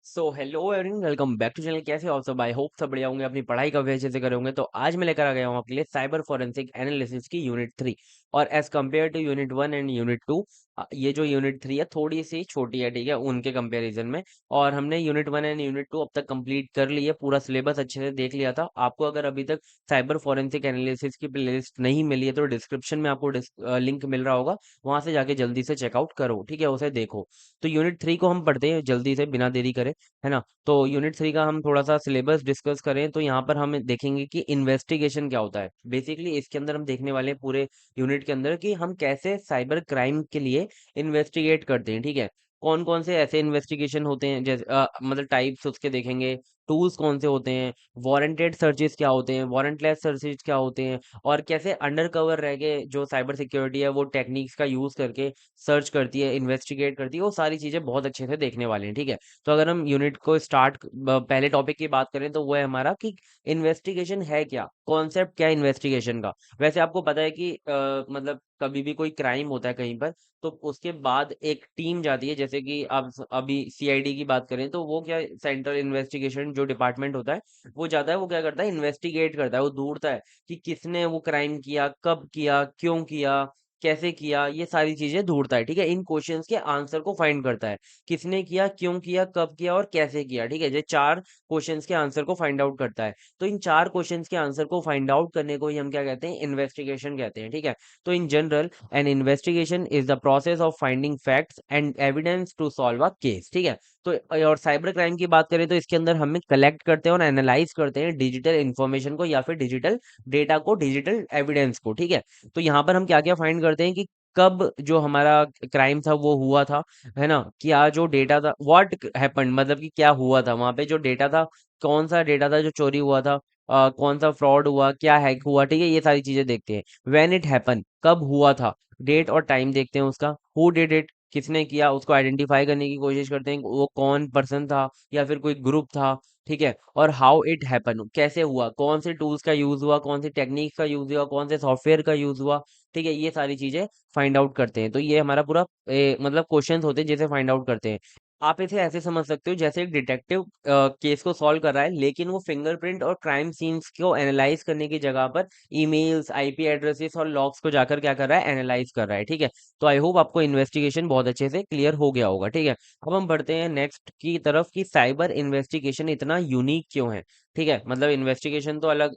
So hello everyone, welcome back to channel. कैसे हो आप सब? आई होप सब बढ़िया होंगे, अपनी पढ़ाई का अच्छे से करोगे। तो आज मैं लेकर आ गया हूँ आपके लिए साइबर फोरेंसिक एनालिसिस की यूनिट 3। और as compare to unit 1 and unit 2, ये जो यूनिट 3 है थोड़ी सी छोटी है, ठीक है, उनके कंपैरिजन में। और हमने यूनिट 1 एंड यूनिट 2 अब तक कंप्लीट कर ली है, पूरा सिलेबस अच्छे से देख लिया था। आपको अगर अभी तक साइबर फोरेंसिक एनालिसिस की प्लेलिस्ट नहीं मिली है तो डिस्क्रिप्शन में आपको लिंक मिल रहा होगा, वहां से जाके जल्दी से चेकआउट करो, ठीक है, उसे देखो। तो यूनिट 3 को हम पढ़ते हैं जल्दी से, बिना देरी करे, है ना। तो यूनिट 3 का हम थोड़ा सा सिलेबस डिस्कस करें तो यहाँ पर हम देखेंगे कि इन्वेस्टिगेशन क्या होता है। बेसिकली इसके अंदर हम देखने वाले हैं पूरे यूनिट के अंदर कि हम कैसे साइबर क्राइम के लिए इन्वेस्टिगेट करते हैं, ठीक है। कौन कौन से ऐसे इन्वेस्टिगेशन होते हैं, जैसे मतलब टाइप्स उसके देखेंगे। टूल्स कौन से होते हैं, वारंटेड सर्चेस क्या होते हैं, वारंटलेस सर्चेस क्या होते हैं, और कैसे अंडर कवर रह के जो साइबर सिक्योरिटी है वो टेक्निक्स का यूज करके सर्च करती है, इन्वेस्टिगेट करती है। वो सारी चीजें बहुत अच्छे से देखने वाले हैं, ठीक है। तो अगर हम यूनिट को स्टार्ट पहले टॉपिक की बात करें तो वो है हमारा कि इन्वेस्टिगेशन है क्या, कॉन्सेप्ट क्या है इन्वेस्टिगेशन का। वैसे आपको पता है कि मतलब कभी भी कोई क्राइम होता है कहीं पर, तो उसके बाद एक टीम जाती है। जैसे कि आप अभी सीआईडी की बात करें तो वो क्या, सेंट्रल इन्वेस्टिगेशन जो डिपार्टमेंट होता है, वो जाता है, वो क्या करता है, इन्वेस्टिगेट करता है, वो ढूंढता है कि किसने वो क्राइम किया, कब किया, क्यों किया, कैसे किया, ये सारी चीजें ढूंढता है, ठीक है। इन क्वेश्चंस के आंसर को फाइंड करता है, किसने किया, क्यों किया, कब किया और कैसे किया, ठीक है। ये चार क्वेश्चंस के आंसर को फाइंड आउट करता है। तो इन चार क्वेश्चंस के आंसर को फाइंड आउट करने को ही हम क्या कहते हैं, इन्वेस्टिगेशन कहते हैं, ठीक है। तो in general, an investigation is the process of finding facts and evidence to solve a case, ठीक है। तो और साइबर क्राइम की बात करें तो इसके अंदर हमें कलेक्ट करते हैं और एनालाइज करते हैं डिजिटल इन्फॉर्मेशन को या फिर डिजिटल डेटा को, डिजिटल एविडेंस को, ठीक है। तो यहाँ पर हम क्या क्या फाइंड करते हैं कि कब जो हमारा क्राइम था वो हुआ था, है ना। क्या जो डेटा था, व्हाट हैपेंड, मतलब कि क्या हुआ था वहां पे, जो डेटा था, कौन सा डेटा था जो चोरी हुआ था, कौन सा फ्रॉड हुआ, क्या हैक हुआ, ठीक है, ये सारी चीजें देखते हैं। व्हेन इट हैपन, कब हुआ था, डेट और टाइम देखते हैं उसका। हु डिड इट, किसने किया, उसको आइडेंटिफाई करने की कोशिश करते हैं, वो कौन पर्सन था या फिर कोई ग्रुप था, ठीक है। और हाउ इट हैपन, कैसे हुआ, कौन से टूल्स का यूज हुआ, कौन सी टेक्निक्स का यूज हुआ, कौन से सॉफ्टवेयर का यूज हुआ, ठीक है। ये सारी चीजें फाइंड आउट करते हैं। तो ये हमारा पूरा मतलब क्वेश्चंस होते हैं जिसे फाइंड आउट करते हैं। आप इसे ऐसे समझ सकते हो जैसे एक डिटेक्टिव केस को सॉल्व कर रहा है, लेकिन वो फिंगरप्रिंट और क्राइम सीन्स को एनालाइज करने की जगह पर ईमेल्स, आईपी एड्रेसेस और लॉग्स को जाकर क्या कर रहा है, एनालाइज कर रहा है, ठीक है। तो आई होप आपको इन्वेस्टिगेशन बहुत अच्छे से क्लियर हो गया होगा, ठीक है। अब हम बढ़ते हैं नेक्स्ट की तरफ कि साइबर इन्वेस्टिगेशन इतना यूनिक क्यों है, ठीक है। मतलब इन्वेस्टिगेशन तो अलग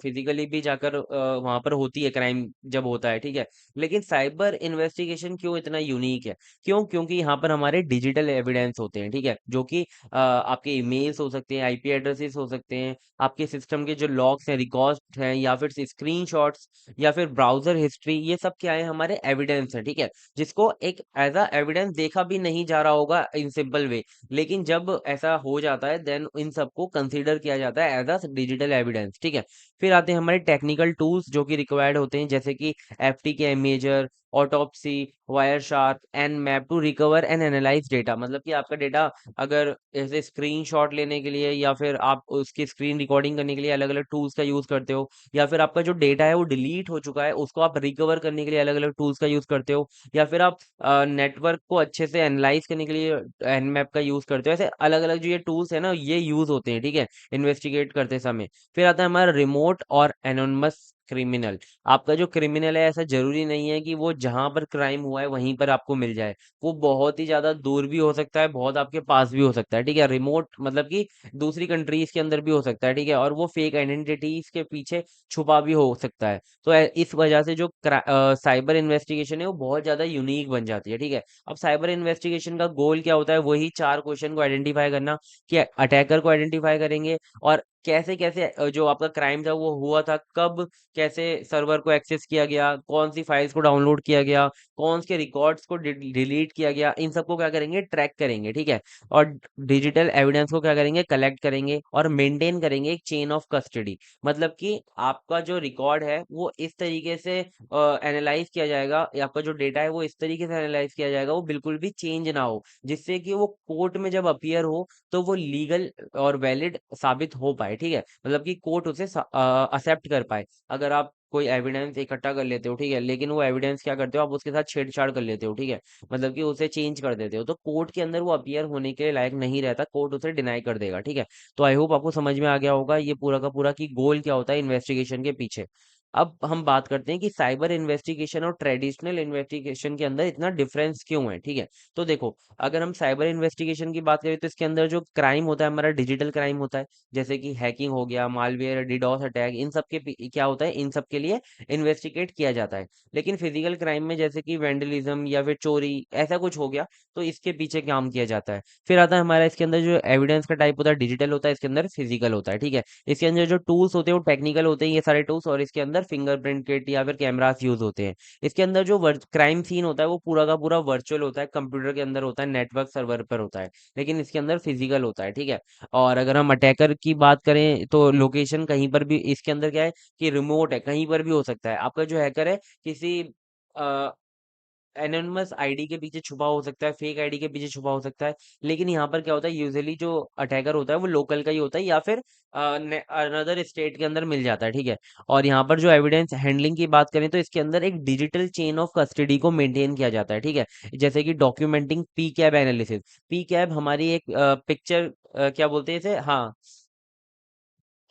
फिजिकली भी जाकर वहां पर होती है क्राइम जब होता है, ठीक है। लेकिन साइबर इन्वेस्टिगेशन क्यों इतना यूनिक है? क्यों? क्योंकि यहाँ पर हमारे डिजिटल एविडेंस होते हैं, ठीक है, जो कि आपके ईमेल्स हो सकते हैं, आईपी एड्रेसेस हो सकते हैं, आपके सिस्टम के जो लॉग्स हैं, रिकॉर्ड्स हैं, या फिर स्क्रीनशॉट्स, या फिर ब्राउजर हिस्ट्री, ये सब क्या है, हमारे एविडेंस है, ठीक है। जिसको एक एज अ एविडेंस देखा भी नहीं जा रहा होगा इन सिंपल वे, लेकिन जब ऐसा हो जाता है देन इन सबको कंसीडर किया जाता है एज अ डिजिटल एविडेंस, ठीक है। फिर आते हैं हमारे टेक्निकल टूल्स जो कि रिक्वायर्ड होते हैं, जैसे कि FTK imager, autopsy, Wireshark, and map to recover and analyse data. मतलब कि आपका डेटा अगर ऐसे स्क्रीनशॉट लेने के लिए या फिर आप उसकी स्क्रीन रिकॉर्डिंग करने के लिए अलग अलग टूल्स का यूज करते हो, या फिर आपका जो डेटा है वो डिलीट हो चुका है उसको आप रिकवर करने के लिए अलग अलग टूल्स का यूज करते हो, या फिर आप नेटवर्क को अच्छे से एनालाइज करने के लिए एनमैप का यूज करते हो। ऐसे अलग अलग जो ये टूल्स है ना, ये यूज होते हैं, ठीक है, इन्वेस्टिगेट करते समय। फिर आता है हमारा रिमोट और एनोनिमस क्रिमिनल। आपका जो क्रिमिनल है, ऐसा जरूरी नहीं है कि वो जहां पर क्राइम हुआ है वहीं पर आपको मिल जाए। वो बहुत ही ज्यादा दूर भी हो सकता है, बहुत आपके पास भी हो सकता है, ठीक है। रिमोट मतलब कि दूसरी कंट्रीज के अंदर भी हो सकता है, ठीक है, और वो फेक आइडेंटिटीज के पीछे छुपा भी हो सकता है। तो इस वजह से जो साइबर इन्वेस्टिगेशन है वो बहुत ज्यादा यूनिक बन जाती है, ठीक है। अब साइबर इन्वेस्टिगेशन का गोल क्या होता है, वही चार क्वेश्चन को आइडेंटिफाई करना, कि अटैकर को आइडेंटिफाई करेंगे, और कैसे कैसे जो आपका क्राइम था वो हुआ था, कब, कैसे सर्वर को एक्सेस किया गया, कौन सी फाइल्स को डाउनलोड किया गया, कौन से रिकॉर्ड्स को डिलीट किया गया, इन सबको क्या करेंगे, ट्रैक करेंगे, ठीक है। और डिजिटल एविडेंस को क्या करेंगे, कलेक्ट करेंगे और मेंटेन करेंगे एक चेन ऑफ कस्टडी। मतलब कि आपका जो रिकॉर्ड है वो इस तरीके से एनालाइज किया जाएगा, या आपका जो डेटा है वो इस तरीके से एनालाइज किया जाएगा, वो बिल्कुल भी चेंज ना हो, जिससे कि वो कोर्ट में जब अपीयर हो तो वो लीगल और वैलिड साबित हो पाए, ठीक है। मतलब कि कोर्ट उसे एक्सेप्ट कर पाए। अगर आप कोई एविडेंस इकट्ठा कर लेते हो, ठीक है, लेकिन वो एविडेंस क्या करते हो आप, उसके साथ छेड़छाड़ कर लेते हो, ठीक है, मतलब कि उसे चेंज कर देते हो, तो कोर्ट के अंदर वो अपीयर होने के लायक नहीं रहता, कोर्ट उसे डिनाई कर देगा, ठीक है। तो आई होप आपको समझ में आ गया होगा ये पूरा का पूरा कि गोल क्या होता है इन्वेस्टिगेशन के पीछे। अब हम बात करते हैं कि साइबर इन्वेस्टिगेशन और ट्रेडिशनल इन्वेस्टिगेशन के अंदर इतना डिफरेंस क्यों है, ठीक है। तो देखो, अगर हम साइबर इन्वेस्टिगेशन की बात करें तो इसके अंदर जो क्राइम होता है हमारा डिजिटल क्राइम होता है, जैसे कि हैकिंग हो गया, मालवेयर, डिडॉस अटैक, इन सब के क्या होता है, इन सब के लिए इन्वेस्टिगेट किया जाता है। लेकिन फिजिकल क्राइम में जैसे कि वेंडलिज्म या फिर चोरी ऐसा कुछ हो गया, तो इसके पीछे काम किया जाता है। फिर आता है हमारा इसके अंदर जो एविडेंस का टाइप होता है डिजिटल होता है, इसके अंदर फिजिकल होता है, ठीक है। इसके अंदर जो टूल्स होते हैं वो टेक्निकल होते हैं ये सारे टूल्स, और इसके अंदर फिंगरप्रिंट किट या फिर कैमरास यूज होते हैं। इसके अंदर जो क्राइम सीन होता है वो पूरा का पूरा वर्चुअल होता है, कंप्यूटर के अंदर होता है, नेटवर्क सर्वर पर होता है, लेकिन इसके अंदर फिजिकल होता है, ठीक है। और अगर हम अटैकर की बात करें तो लोकेशन कहीं पर भी इसके अंदर क्या है कि रिमोट है, कहीं पर भी हो सकता है। आपका जो हैकर है किसी एनोनिमस आईडी के पीछे छुपा हो सकता है, फेक आईडी के पीछे छुपा हो सकता है, लेकिन यहाँ पर क्या होता है यूजुअली जो अटैकर होता है वो लोकल का ही होता है या फिर अनदर स्टेट के अंदर मिल जाता है, ठीक है। और यहाँ पर जो एविडेंस हैंडलिंग की बात करें तो इसके अंदर एक डिजिटल चेन ऑफ कस्टडी को मेंटेन किया जाता है, ठीक है। जैसे कि documenting P cab analysis, P cab हमारी एक पिक्चर क्या बोलते हैं इसे, हाँ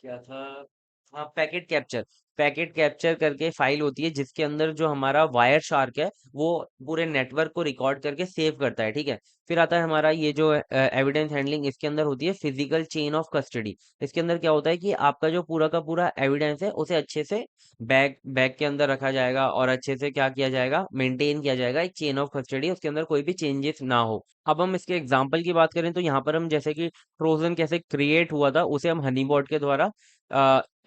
क्या था, हाँ पैकेट कैप्चर, पैकेट कैप्चर करके फाइल होती है जिसके अंदर जो हमारा वायर शार्क है वो पूरे नेटवर्क को रिकॉर्ड करके सेव करता है, ठीक है। फिर आता है हमारा ये जो एविडेंस हैंडलिंग, इसके अंदर होती है फिजिकल चेन ऑफ कस्टडी। इसके अंदर क्या होता है कि आपका जो पूरा का पूरा एविडेंस है उसे अच्छे से बैग बैग के अंदर रखा जाएगा और अच्छे से क्या किया जाएगा, मेंटेन किया जाएगा, एक चेन ऑफ कस्टडी, उसके अंदर कोई भी चेंजेस ना हो। अब हम इसके एग्जाम्पल की बात करें तो यहाँ पर हम जैसे कि ट्रोजन कैसे क्रिएट हुआ था उसे हम हनीबॉट के द्वारा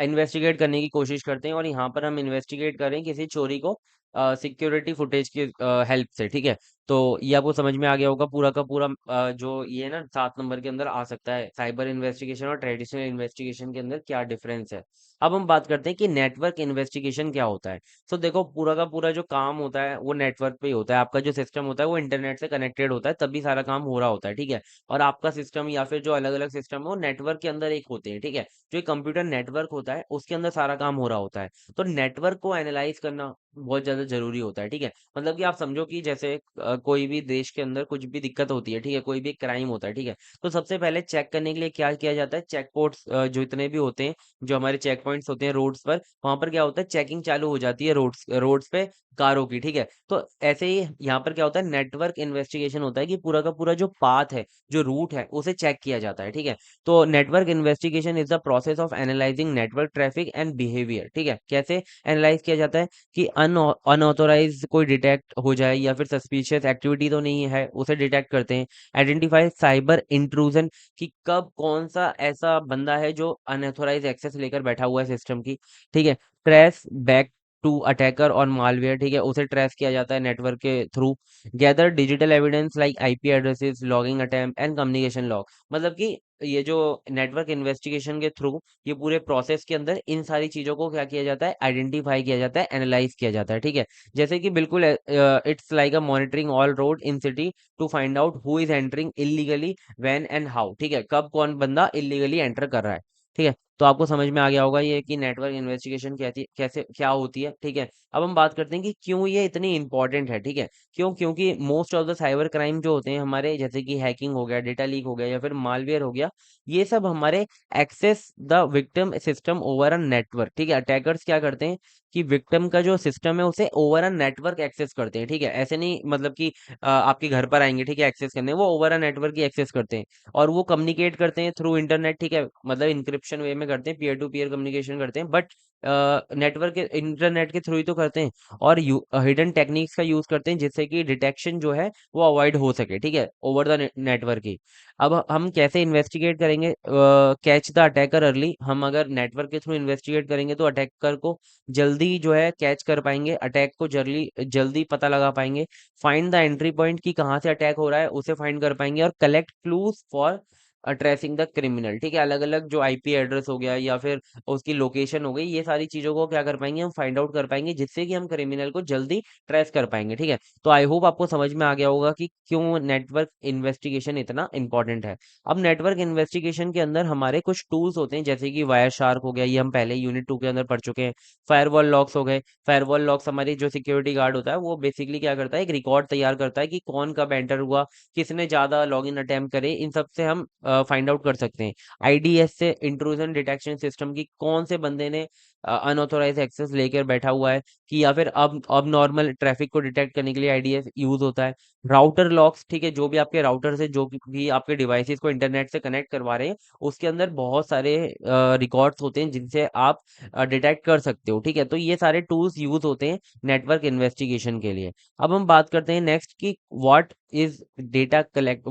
इन्वेस्टिगेट करने की कोशिश करते हैं, और यहाँ पर हम इन्वेस्टिगेट करें किसी चोरी को सिक्योरिटी फुटेज की हेल्प से, ठीक है। तो ये आपको समझ में आ गया होगा पूरा का पूरा जो ये ना 7 नंबर के अंदर आ सकता है साइबर इन्वेस्टिगेशन और ट्रेडिशनल इन्वेस्टिगेशन के अंदर क्या डिफरेंस है। अब हम बात करते हैं कि नेटवर्क इन्वेस्टिगेशन क्या होता है। तो देखो, पूरा का पूरा जो काम होता है वो नेटवर्क पे ही होता है, आपका जो सिस्टम होता है वो इंटरनेट से कनेक्टेड होता है तभी सारा काम हो रहा होता है, ठीक है। और आपका सिस्टम या फिर जो अलग अलग सिस्टम है वो नेटवर्क के अंदर एक होते हैं, ठीक है। जो एक कंप्यूटर नेटवर्क होता है उसके अंदर सारा काम हो रहा होता है। तो नेटवर्क को एनालाइज करना बहुत ज्यादा जरूरी होता है, ठीक है। मतलब कि आप समझो कि जैसे कोई भी देश के अंदर कुछ भी दिक्कत होती है, ठीक है, कोई भी क्राइम होता है, ठीक है, तो सबसे पहले चेक करने के लिए क्या किया जाता है, चेक पोस्ट्स जो इतने भी होते हैं, जो हमारे चेक पॉइंट्स होते हैं रोड्स पर, वहां पर क्या होता है चेकिंग चालू हो जाती है रोड्स रोड्स पे कारों की, ठीक है। तो ऐसे ही यहाँ पर क्या होता है नेटवर्क इन्वेस्टिगेशन होता है कि पूरा का पूरा जो पाथ है, जो रूट है, उसे चेक किया जाता है, ठीक है। तो network investigation is the process of analysing network traffic and behaviour, ठीक है। कैसे एनालाइज किया जाता है कि अनऑथोराइज कोई डिटेक्ट हो जाए या फिर सस्पिशियस एक्टिविटी तो नहीं है उसे डिटेक्ट करते हैं। आइडेंटिफाई साइबर इंट्रूजन, कि कब कौन सा ऐसा बंदा है जो अनऑथोराइज एक्सेस लेकर बैठा हुआ है सिस्टम की, ठीक है। ट्रेस बैक टू अटैकर और मालवेयर, ठीक है, उसे ट्रेस किया जाता है नेटवर्क के through. Gather digital evidence like IP addresses, logging attempt and communication log, मतलब कि ये जो नेटवर्क इन्वेस्टिगेशन के थ्रू ये पूरे प्रोसेस के अंदर इन सारी चीजों को क्या किया जाता है, आइडेंटिफाई किया जाता है, एनालाइज किया जाता है, ठीक है। जैसे कि बिल्कुल it's like a monitoring all road in city to find out who is entering illegally when and how, ठीक है, कब कौन बंदा इलीगली एंटर कर रहा है, ठीक है। तो आपको समझ में आ गया होगा ये कि नेटवर्क इन्वेस्टिगेशन कैसी कैसे क्या होती है, ठीक है। अब हम बात करते हैं कि क्यों ये इतनी इंपॉर्टेंट है, ठीक है। क्यों, क्योंकि most of the cyber crime जो होते हैं हमारे, जैसे कि हैकिंग हो गया, डेटा लीक हो गया या फिर मालवेयर हो गया, ये सब हमारे access the victim system over a network, ठीक है। अटैकर्स क्या करते हैं कि विक्टिम का जो सिस्टम है उसे ओवर अ नेटवर्क एक्सेस करते हैं, ठीक है। ऐसे नहीं मतलब कि आपके घर पर आएंगे, ठीक है, एक्सेस करने, वो ओवर अ नेटवर्क ही एक्सेस करते हैं। और वो कम्युनिकेट करते हैं थ्रू इंटरनेट, ठीक है, मतलब इंक्रिप्शन वे में करते हैं, पीयर टू पीयर कम्युनिकेशन करते हैं, बट नेटवर्क के इंटरनेट के थ्रू ही तो करते हैं। और हिडन टेक्निक्स का यूज करते हैं जिससे कि डिटेक्शन जो है वो अवॉइड हो सके, ठीक है, ओवर द नेटवर्क ही। अब हम कैसे इन्वेस्टिगेट करेंगे कैच द अटैकर अर्ली, हम अगर नेटवर्क के थ्रू इन्वेस्टिगेट करेंगे तो अटैकर को जल्दी जो है कैच कर पाएंगे, अटैक को जल्दी जल्दी पता लगा पाएंगे। फाइंड द एंट्री पॉइंट, की कहाँ से अटैक हो रहा है उसे फाइंड कर पाएंगे, और collect clues for tracing the criminal, ठीक है। अलग अलग जो आईपी एड्रेस हो गया या फिर उसकी लोकेशन हो गई, ये सारी चीजों को क्या कर पाएंगे, हम फाइंड आउट कर पाएंगे, जिससे कि हम क्रिमिनल को जल्दी ट्रेस कर पाएंगे, ठीक है। तो आई होप आपको समझ में आ गया होगा कि क्यों नेटवर्क इन्वेस्टिगेशन इतना इंपॉर्टेंट है। अब नेटवर्क इन्वेस्टिगेशन के अंदर हमारे कुछ टूल्स होते हैं, जैसे कि वायर शार्क हो गया, ये हम पहले यूनिट 2 के अंदर पढ़ चुके हैं। फायरवॉल लॉक्स हो गए। फायरवॉल लॉक्स हमारी जो सिक्योरिटी गार्ड होता है वो बेसिकली क्या करता है, एक रिकॉर्ड तैयार करता है कि कौन कब एंटर हुआ, किसने ज्यादा लॉगिन अटेम्प्ट करे, इन सब से हम फाइंड आउट कर सकते हैं। आईडीएस से इंट्रूजन डिटेक्शन सिस्टम की कौन से बंदे ने अनऑथोराइज एक्सेस लेकर बैठा हुआ है, कि या फिर अब नॉर्मल ट्रैफिक को डिटेक्ट करने के लिए आईडीएस यूज होता है। राउटर लॉक्स, ठीक है, जो भी आपके राउटर से जो भी आपके डिवाइसेस को इंटरनेट से कनेक्ट करवा रहे हैं, उसके अंदर बहुत सारे रिकॉर्ड्स होते हैं जिनसे आप डिटेक्ट कर सकते हो, ठीक है। तो ये सारे टूल्स यूज होते हैं नेटवर्क इन्वेस्टिगेशन के लिए। अब हम बात करते हैं नेक्स्ट की what is data collect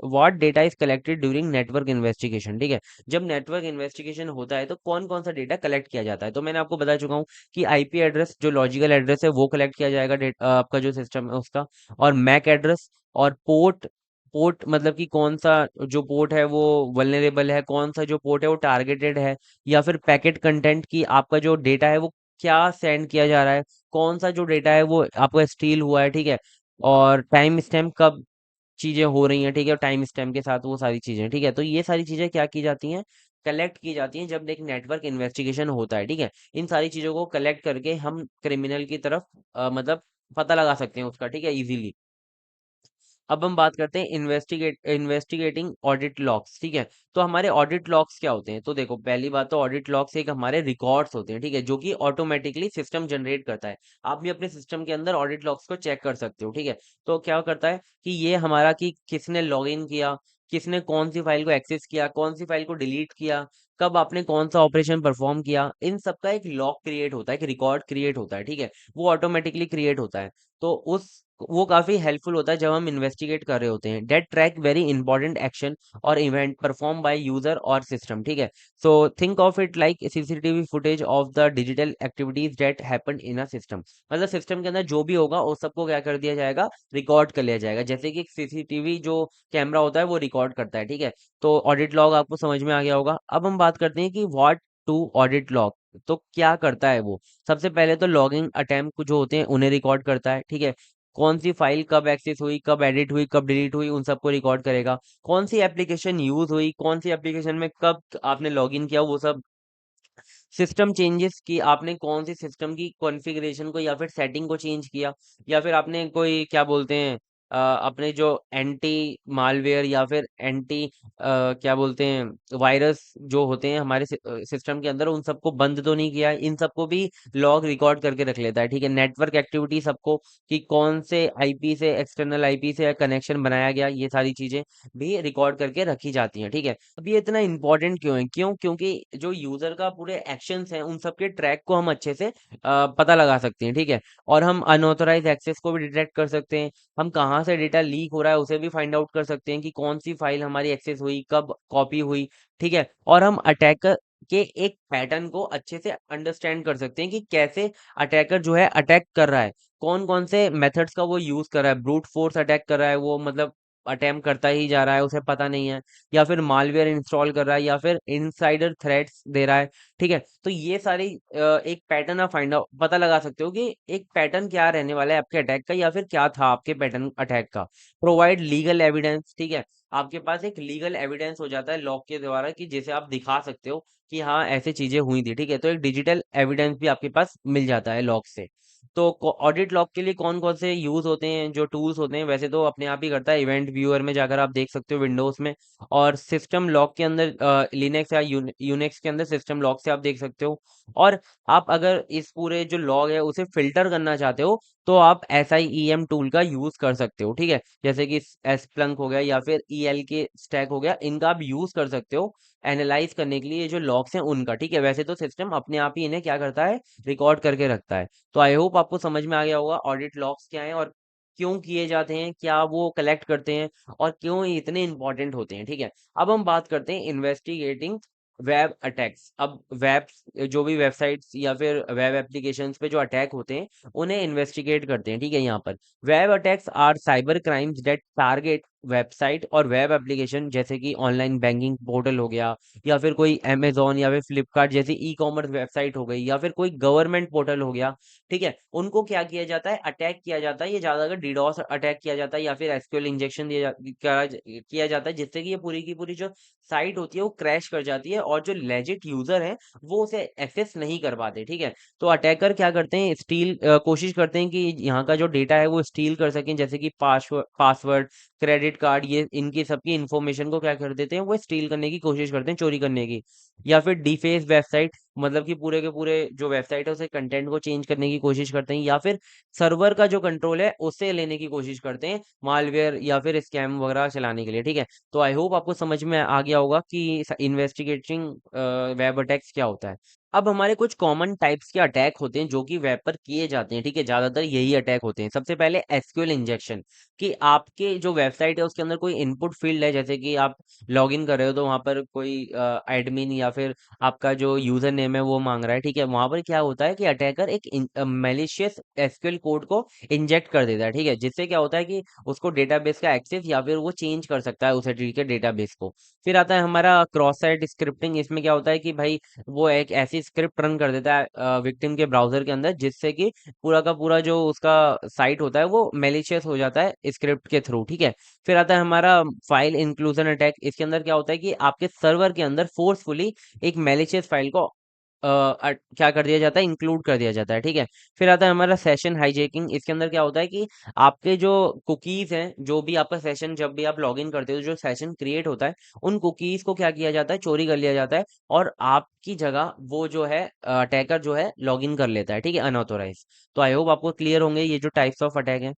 what data is collected during network investigation, ठीक है। जब नेटवर्क इन्वेस्टिगेशन होता है तो कौन कौन सा डेटा कलेक्ट किया जाता है, तो मैंने आपको बता चुका हूँ कि आईपी एड्रेस जो लॉजिकल एड्रेस है वो कलेक्ट किया जाएगा, आपका जो सिस्टम है उसका, और मैक एड्रेस, और पोर्ट। पोर्ट मतलब कि कौन सा जो पोर्ट है वो वल्नरेबल है, कौन सा जो पोर्ट है वो टारगेटेड है, या फिर पैकेट कंटेंट की आपका जो डेटा है वो क्या सेंड किया जा रहा है, कौन सा जो डेटा है वो आपको स्टील हुआ है, ठीक है। और टाइम स्टैम्प कब चीजें हो रही हैं, ठीक है, टाइम स्टैम्प के साथ वो सारी चीजें, ठीक है। तो ये सारी चीजें क्या की जाती हैं, कलेक्ट की जाती हैं जब एक नेटवर्क इन्वेस्टिगेशन होता है, ठीक है। इन सारी चीजों को कलेक्ट करके हम क्रिमिनल की तरफ मतलब पता लगा सकते हैं उसका, ठीक है, इजीली। अब हम बात करते हैं इन्वेस्टिगेटिंग ऑडिट लॉग्स, ठीक है। तो हमारे ऑडिट लॉग्स क्या होते हैं, तो देखो पहली बात तो ऑडिट लॉग्स एक हमारे रिकॉर्ड्स होते हैं, ठीक है, जो कि ऑटोमेटिकली सिस्टम जनरेट करता है। आप भी अपने सिस्टम के अंदर ऑडिट लॉग्स को चेक कर सकते हो, ठीक है। तो क्या करता है कि ये हमारा कि किसने लॉग इन किया, किसने कौन सी फाइल को एक्सेस किया, कौन सी फाइल को डिलीट किया, कब आपने कौन सा ऑपरेशन परफॉर्म किया, इन सब का एक लॉग क्रिएट होता है, एक रिकॉर्ड क्रिएट होता है, ठीक है। वो ऑटोमेटिकली क्रिएट होता है। तो उस वो काफी हेल्पफुल होता है जब हम इन्वेस्टिगेट कर रहे होते हैं। That track very important action और इवेंट परफॉर्म बाय यूजर और सिस्टम, ठीक है। So think of it like CCTV footage of the digital activities that happen in a system, मतलब सिस्टम के अंदर जो भी होगा उस सबको क्या कर दिया जाएगा, रिकॉर्ड कर लिया जाएगा, जैसे कि एक सीसीटीवी जो कैमरा होता है वो रिकॉर्ड करता है, ठीक है। तो ऑडिट लॉग आपको समझ में आ गया होगा। अब हम बात करते हैं कि व्हाट टू ऑडिट लॉग, तो क्या करता है वो। सबसे पहले तो लॉगिंग अटेम्प्ट जो होते हैं उन्हें रिकॉर्ड करता है, ठीक है। कौन सी फाइल कब एक्सेस हुई, कब एडिट हुई, कब डिलीट हुई, उन सबको रिकॉर्ड करेगा। कौन सी एप्लीकेशन यूज हुई, कौन सी एप्लीकेशन में कब आपने लॉगिन किया, वो सब। सिस्टम चेंजेस की आपने कौन सी सिस्टम की कॉन्फ़िगरेशन को या फिर सेटिंग को चेंज किया, या फिर आपने कोई क्या बोलते हैं अपने जो एंटी मालवेयर या फिर एंटी क्या बोलते हैं वायरस जो होते हैं हमारे सिस्टम के अंदर, उन सबको बंद तो नहीं किया है। इन सबको भी लॉग रिकॉर्ड करके रख लेता है, ठीक है। नेटवर्क एक्टिविटी सबको, कि कौन से आईपी से, एक्सटर्नल आईपी से कनेक्शन बनाया गया, ये सारी चीजें भी रिकॉर्ड करके रखी जाती हैं, ठीक है। अब ये इतना इंपॉर्टेंट क्यों है, क्योंकि जो यूजर का पूरे एक्शंस हैं उन सब के ट्रैक को हम अच्छे से पता लगा सकते हैं, ठीक है। और हम अनऑथराइज एक्सेस को भी डिटेक्ट कर सकते हैं। हम कहाँ से डेटा लीक हो रहा है उसे भी फाइंड आउट कर सकते हैं, कि कौन सी फाइल हमारी एक्सेस हुई, कब कॉपी हुई, ठीक है। और हम अटैकर के एक पैटर्न को अच्छे से अंडरस्टैंड कर सकते हैं, कि कैसे अटैकर जो है अटैक कर रहा है, कौन कौन से मेथड्स का वो यूज कर रहा है। ब्रूट फोर्स अटैक कर रहा है वो, मतलब अटेम्प्ट करता ही जा रहा है, उसे पता नहीं है, या फिर मालवेयर इंस्टॉल कर रहा है, या फिर इनसाइडर थ्रेट्स दे रहा है, ठीक है। तो ये सारी एक पैटर्न आप फाइंड आउट पता लगा सकते हो, कि एक पैटर्न क्या रहने वाला है आपके अटैक का, या फिर क्या था आपके पैटर्न अटैक का। प्रोवाइड लीगल एविडेंस, ठीक है। आपके पास एक लीगल एविडेंस हो जाता है लॉग के द्वारा, कि जिसे आप दिखा सकते हो कि हाँ ऐसे चीजें हुई थी, ठीक है। तो एक डिजिटल एविडेंस भी आपके पास मिल जाता है लॉग से। तो ऑडिट लॉग के लिए कौन कौन से यूज होते हैं, जो टूल्स होते हैं, वैसे तो अपने आप ही करता है, इवेंट व्यूअर में जाकर आप देख सकते हो विंडोज में। और सिस्टम लॉग के अंदर लिनक्स या यूनिक्स के अंदर सिस्टम लॉग से आप देख सकते हो। और आप अगर इस पूरे जो लॉग है उसे फिल्टर करना चाहते हो, तो आप SIEM टूल का यूज कर सकते हो, ठीक है। जैसे कि Splunk हो गया या फिर ELK स्टैक हो गया, इनका आप यूज कर सकते हो एनालाइज करने के लिए, ये जो लॉग्स हैं उनका, ठीक है। वैसे तो सिस्टम अपने आप ही इन्हें क्या करता है, रिकॉर्ड करके रखता है। तो आई होप आपको समझ में आ गया होगा ऑडिट लॉग्स क्या हैं, और क्यों किए जाते हैं, क्या वो कलेक्ट करते हैं, और क्यों ये इतने इंपॉर्टेंट होते हैं, ठीक है। अब हम बात करते हैं इन्वेस्टिगेटिंग वेब अटैक्स। अब वेब जो भी वेबसाइट्स या फिर वेब एप्लीकेशंस पे जो अटैक होते हैं उन्हें इन्वेस्टिगेट करते हैं, ठीक है। यहाँ पर web attacks are cyber crimes that target website और वेब एप्लीकेशन जैसे कि ऑनलाइन बैंकिंग पोर्टल हो गया, या फिर कोई अमेजोन या फिर फ्लिपकार्ट जैसी ई कॉमर्स वेबसाइट हो गई, या फिर कोई गवर्नमेंट पोर्टल हो गया, ठीक है, उनको क्या किया जाता है, अटैक किया जाता है। ये ज्यादातर डीडोस अटैक किया जाता है या फिर एसक्यूएल इंजेक्शन किया जाता है, जिससे कि ये पूरी की पूरी जो साइट होती है वो क्रैश कर जाती है, और जो लेजिट यूजर है वो उसे एक्सेस नहीं कर पाते, ठीक है। तो अटैकर क्या करते हैं, कोशिश करते हैं कि यहाँ का जो डेटा है वो स्टील कर सकें, जैसे कि पासवर्ड, क्रेडिट कार्ड, ये इनकी सबकी इंफॉर्मेशन को क्या कर देते हैं, वो स्टील करने की कोशिश करते हैं, चोरी करने की। या फिर डिफेस वेबसाइट, मतलब कि पूरे के पूरे जो वेबसाइट है उसे कंटेंट को चेंज करने की कोशिश करते हैं, या फिर सर्वर का जो कंट्रोल है उससे लेने की कोशिश करते हैं, मालवेयर या फिर स्कैम वगैरह चलाने के लिए, ठीक है। तो आई होप आपको समझ में आ गया होगा कि इन्वेस्टिगेटिंग वेब अटैक्स क्या होता है। अब हमारे कुछ कॉमन टाइप्स के अटैक होते हैं जो कि वेब पर किए जाते हैं, ठीक है, ज्यादातर यही अटैक होते हैं। सबसे पहले एसक्यूएल इंजेक्शन, कि आपके जो वेबसाइट है उसके अंदर कोई इनपुट फील्ड है, जैसे कि आप लॉग इन कर रहे हो तो वहां पर कोई एडमिन या फिर आपका जो यूजर नेम है वो मांग रहा है, ठीक है। वहां पर क्या होता है कि अटैकर एक मैलिशियस एसक्यूएल कोड को इंजेक्ट कर देता है, ठीक है, जिससे क्या होता है कि उसको डेटाबेस का एक्सेस या फिर वो चेंज कर सकता है उस ट्री के डेटाबेस को। फिर आता है हमारा क्रॉस साइट स्क्रिप्टिंग। इसमें क्या होता है कि भाई वो एक ऐसी स्क्रिप्ट रन कर देता है विक्टिम के ब्राउजर के अंदर, जिससे कि पूरा का पूरा जो उसका साइट होता है वो मेलिशियस हो जाता है स्क्रिप्ट के थ्रू, ठीक है। फिर आता है हमारा फाइल इंक्लूजन अटैक। इसके अंदर क्या होता है कि आपके सर्वर के अंदर फोर्सफुली एक मेलिशियस फाइल को क्या कर दिया जाता है, इंक्लूड कर दिया जाता है, ठीक है। फिर आता है हमारा सेशन हाईजैकिंग। इसके अंदर क्या होता है कि आपके जो कुकीज हैं, जो भी आपका सेशन, जब भी आप लॉगिन करते हो जो सेशन क्रिएट होता है, उन कुकीज को क्या किया जाता है, चोरी कर लिया जाता है, और आपकी जगह वो जो है अटैकर जो है लॉगिन कर लेता है, ठीक है, अनऑथोराइज। तो आई होप आपको क्लियर होंगे ये जो टाइप्स ऑफ अटैक है।